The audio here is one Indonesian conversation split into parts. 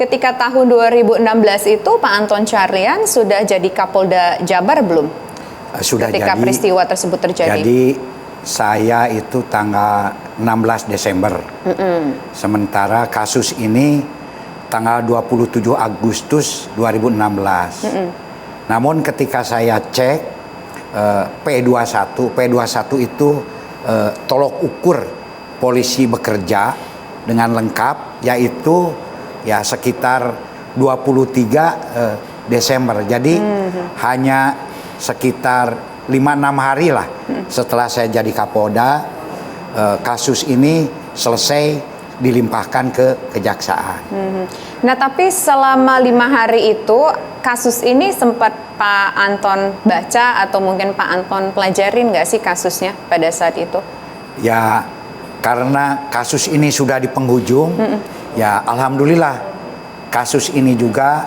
ketika tahun 2016 itu Pak Anton Carlyan sudah jadi Kapolda Jabar belum? Sudah ketika jadi, peristiwa tersebut terjadi. Jadi saya itu tanggal 16 Desember. Sementara kasus ini tanggal 27 Agustus 2016. Namun ketika saya cek P21 itu tolok ukur polisi bekerja dengan lengkap, yaitu ya sekitar 23 Desember. Jadi hanya sekitar 5-6 hari lah setelah saya jadi Kapolda, kasus ini selesai dilimpahkan ke kejaksaan. Nah, tapi selama 5 hari itu kasus ini sempat Pak Anton baca atau mungkin Pak Anton pelajarin nggak sih kasusnya pada saat itu? Ya, karena kasus ini sudah di penghujung, ya alhamdulillah kasus ini juga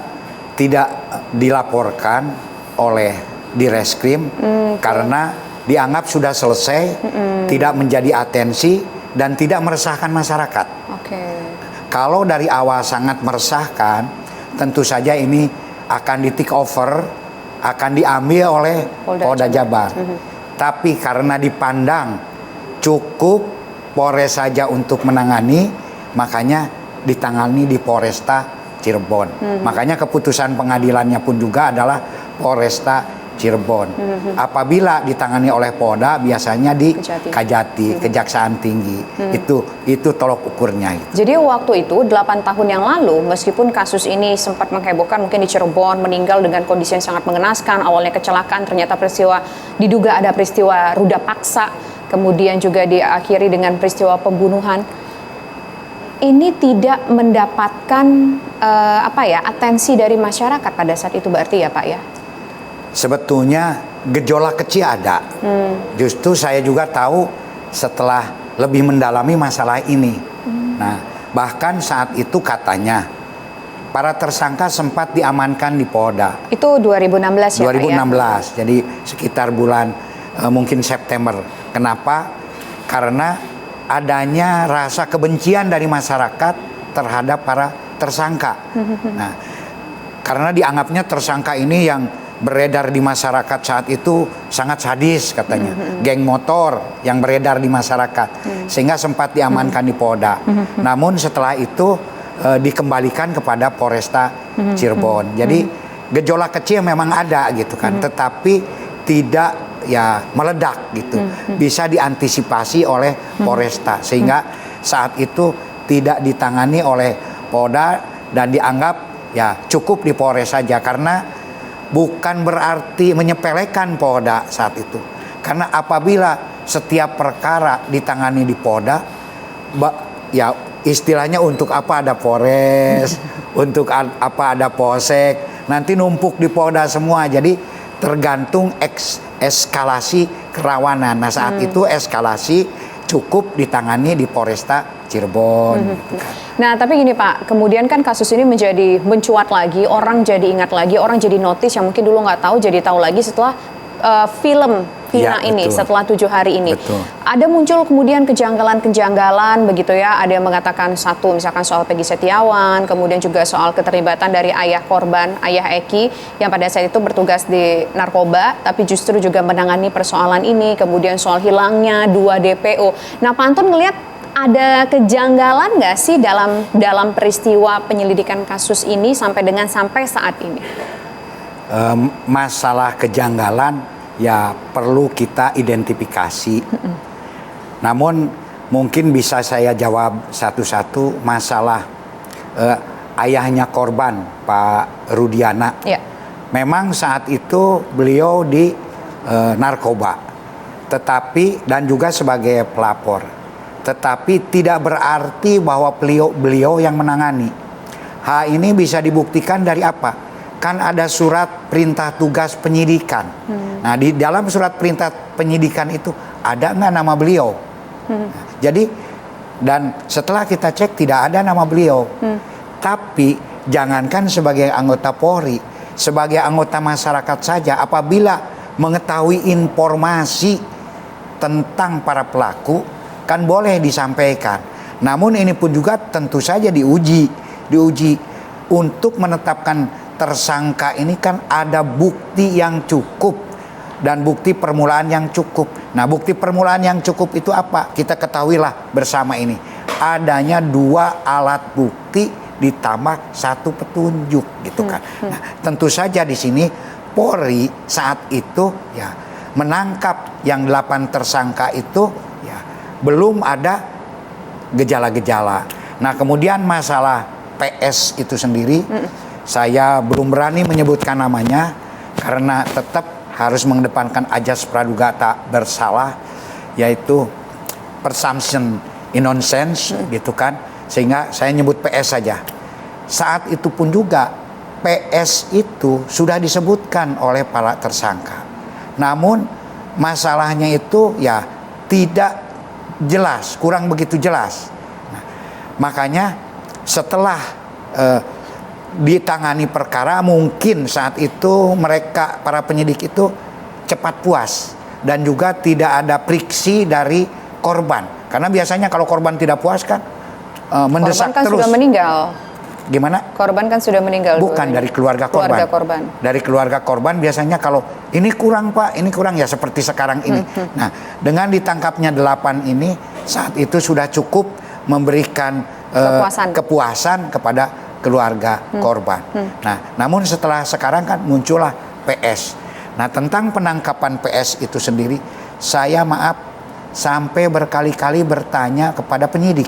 tidak dilaporkan oleh Direskrim karena dianggap sudah selesai, tidak menjadi atensi dan tidak meresahkan masyarakat. Kalau dari awal sangat meresahkan, tentu saja ini akan di take over, akan diambil oleh Polda Jabar. Tapi karena dipandang cukup Polres saja untuk menangani, makanya ditangani di Polresta Cirebon. Makanya keputusan pengadilannya pun juga adalah Polresta Cirebon. Apabila ditangani oleh Polda, biasanya di Kajati, Kejaksaan Tinggi. Itu tolok ukurnya. Jadi waktu itu 8 tahun yang lalu, meskipun kasus ini sempat menghebohkan mungkin di Cirebon, meninggal dengan kondisi yang sangat mengenaskan, awalnya kecelakaan, ternyata diduga ada peristiwa ruda paksa, kemudian juga diakhiri dengan peristiwa pembunuhan. Ini tidak mendapatkan atensi dari masyarakat pada saat itu, berarti ya Pak ya? Sebetulnya gejolak kecil ada. Justru saya juga tahu setelah lebih mendalami masalah ini. Nah, bahkan saat itu katanya para tersangka sempat diamankan di Polda. Itu 2016 ya 2016, Pak ya? Jadi sekitar bulan mungkin September. Kenapa? Karena adanya rasa kebencian dari masyarakat terhadap para tersangka. Nah, karena dianggapnya tersangka ini yang beredar di masyarakat saat itu sangat sadis katanya, geng motor yang beredar di masyarakat, sehingga sempat diamankan di Polda. Namun setelah itu dikembalikan kepada Polresta Cirebon. Jadi gejolak kecil memang ada gitu kan, tetapi tidak ya meledak gitu. Bisa diantisipasi oleh Polresta, sehingga saat itu tidak ditangani oleh Polda dan dianggap ya cukup di Polres saja, karena bukan berarti menyepelekan Polda saat itu. Karena apabila setiap perkara ditangani di Polda, ya istilahnya untuk apa ada Polres, untuk apa ada Polsek, nanti numpuk di Polda semua. Jadi tergantung eskalasi kerawanan. Nah saat itu eskalasi cukup ditangani di Polresta Cirebon. Gitu kan. Nah, tapi gini Pak, kemudian kan kasus ini menjadi mencuat lagi, orang jadi ingat lagi, orang jadi notice yang mungkin dulu nggak tahu jadi tahu lagi setelah film Vina ini, setelah 7 hari ini. Ada muncul kemudian kejanggalan-kejanggalan begitu ya, ada yang mengatakan satu misalkan soal Peggy Setiawan, kemudian juga soal keterlibatan dari ayah korban, ayah Eki yang pada saat itu bertugas di narkoba, tapi justru juga menangani persoalan ini, kemudian soal hilangnya 2 DPO. Nah, Pak Anton ngelihat ada kejanggalan nggak sih dalam peristiwa penyelidikan kasus ini sampai saat ini? Masalah kejanggalan ya perlu kita identifikasi. Namun mungkin bisa saya jawab satu-satu. Masalah ayahnya korban, Pak Rudiana. Memang saat itu beliau di narkoba, tetapi dan juga sebagai pelapor. Tetapi tidak berarti bahwa beliau yang menangani. Hal ini bisa dibuktikan dari apa? Kan ada surat perintah tugas penyidikan. Nah, di dalam surat perintah penyidikan itu ada nggak nama beliau? Jadi, dan setelah kita cek tidak ada nama beliau. Tapi jangankan sebagai anggota Polri, sebagai anggota masyarakat saja, apabila mengetahui informasi tentang para pelaku, kan boleh disampaikan. Namun ini pun juga tentu saja diuji untuk menetapkan tersangka ini kan ada bukti yang cukup dan bukti permulaan yang cukup. Nah, bukti permulaan yang cukup itu apa? Kita ketahuilah bersama ini. Adanya 2 alat bukti ditambah 1 petunjuk gitu kan. Nah, tentu saja di sini Polri saat itu ya menangkap yang 8 tersangka itu ya belum ada gejala-gejala. Nah, kemudian masalah PS itu sendiri saya belum berani menyebutkan namanya karena tetap harus mengedepankan ajas praduga tak bersalah, yaitu presumption innocence gitu kan, sehingga saya nyebut PS saja. Saat itu pun juga PS itu sudah disebutkan oleh para tersangka, namun masalahnya itu ya tidak jelas, kurang begitu jelas. Nah, makanya setelah ditangani perkara, mungkin saat itu mereka para penyidik itu cepat puas dan juga tidak ada friksi dari korban, karena biasanya kalau korban tidak puas kan mendesak korban kan terus. Sudah meninggal. Gimana? Korban kan sudah meninggal. Bukan, dari keluarga korban. Dari keluarga korban biasanya kalau ini kurang Pak, ini kurang, ya seperti sekarang ini. Nah, dengan ditangkapnya 8 ini saat itu sudah cukup memberikan kepuasan kepada keluarga korban. Nah, namun setelah sekarang kan muncullah PS. Nah, tentang penangkapan PS itu sendiri, saya maaf sampai berkali-kali bertanya kepada penyidik,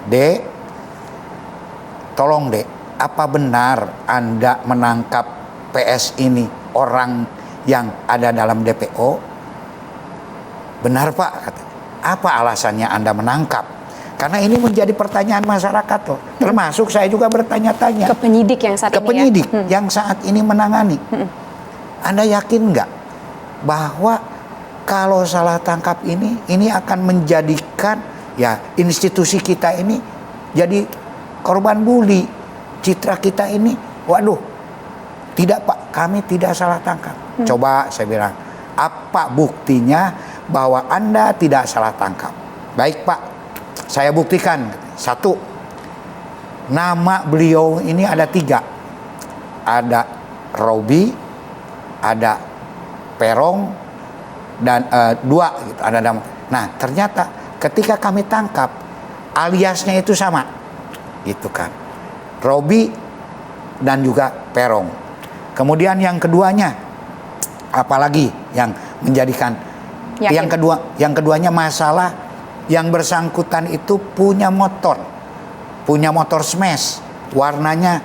Dek, tolong Dek, apa benar Anda menangkap PS ini orang yang ada dalam DPO? Benar Pak, kata. Apa alasannya Anda menangkap? Karena ini menjadi pertanyaan masyarakat loh. Termasuk saya juga bertanya-tanya ke penyidik yang saat ke ini penyidik yang saat ini menangani. Anda yakin nggak bahwa kalau salah tangkap ini akan menjadikan ya institusi kita ini jadi korban bully, citra kita ini, waduh, tidak Pak, kami tidak salah tangkap. Coba saya bilang, apa buktinya bahwa Anda tidak salah tangkap? Baik Pak, saya buktikan. 1, nama beliau ini ada 3, ada Robi, ada Perong, dan 2 gitu, ada nama. Nah, ternyata ketika kami tangkap aliasnya itu sama, gitu kan, Robi dan juga Perong. Kemudian yang keduanya, apalagi yang menjadikan yang keduanya masalah yang bersangkutan itu punya motor smash, warnanya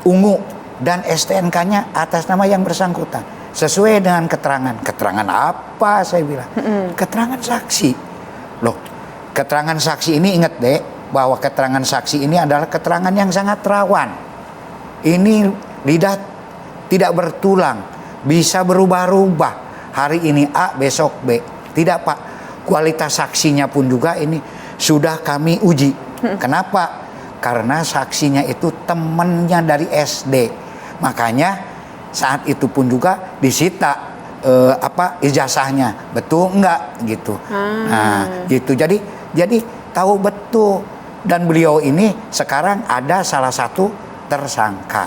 ungu, dan STNK-nya atas nama yang bersangkutan. Sesuai dengan keterangan apa saya bilang? Keterangan saksi. Loh, keterangan saksi ini ingat deh, bahwa keterangan saksi ini adalah keterangan yang sangat rawan. Ini lidah tidak bertulang, bisa berubah-ubah. Hari ini A, besok B. Tidak Pak, kualitas saksinya pun juga ini sudah kami uji. Kenapa? Karena saksinya itu temannya dari SD. Makanya saat itu pun juga disita ijazahnya, betul enggak gitu. Nah, gitu. Jadi tahu betul, dan beliau ini sekarang ada salah satu tersangka.